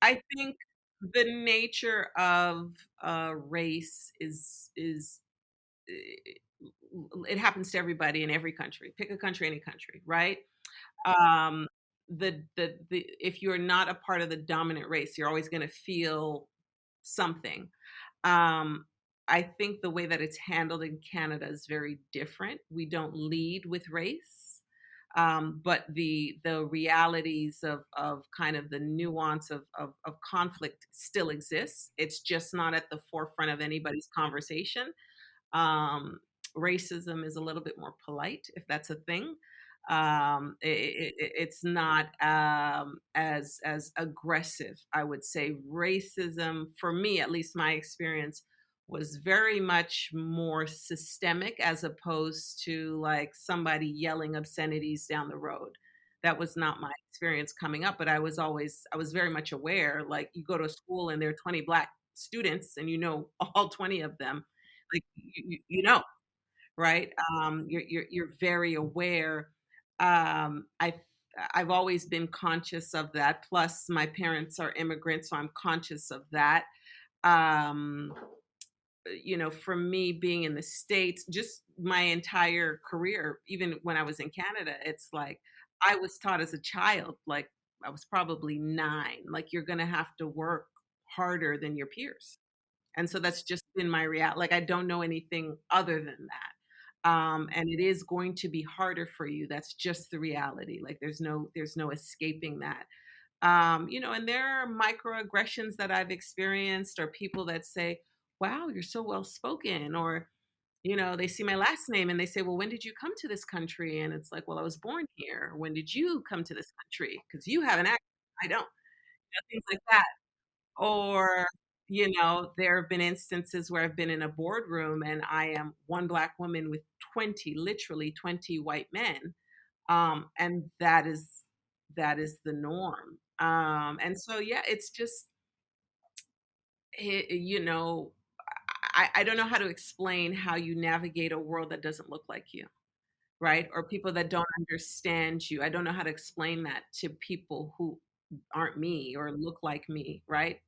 I think the nature of race is it, it happens to everybody in every country. Pick a country, any country, right? Um, the if you're not a part of the dominant race, you're always going to feel something. Um, I think the way that it's handled in Canada is very different. We don't lead with race, but the realities of kind of the nuance of conflict still exists. It's just not at the forefront of anybody's conversation. um, Racism is a little bit more polite, if that's a thing. It's not as aggressive. I would say racism, for me, at least my experience, was very much more systemic as opposed to like somebody yelling obscenities down the road. That was not my experience coming up, but I was very much aware. Like you go to school and there are 20 black students, and you know all 20 of them, like, you know, right? You're very aware. I've always been conscious of that. Plus, my parents are immigrants, so I'm conscious of that. Um, for me being in the States, just my entire career, even when I was in Canada, it's like I was taught as a child, like I was probably 9, like you're gonna have to work harder than your peers. And so that's just been my like, I don't know anything other than that. And it is going to be harder for you. That's just the reality. Like there's no escaping that. And there are microaggressions that I've experienced, or people that say, "Wow, you're so well spoken," or they see my last name and they say, "Well, when did you come to this country?" And it's like, "Well, I was born here. When did you come to this country? Because you have an accent. I don't." Things like that. Or, there have been instances where I've been in a boardroom and I am one black woman with 20, literally 20 white men. And that is the norm. And so yeah, it's just eh, you know, I don't know how to explain how you navigate a world that doesn't look like you, right? Or people that don't understand you. I don't know how to explain that to people who aren't me or look like me, right?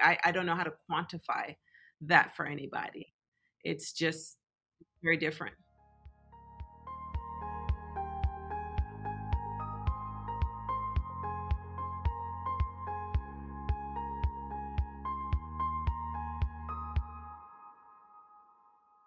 I don't know how to quantify that for anybody. It's just very different.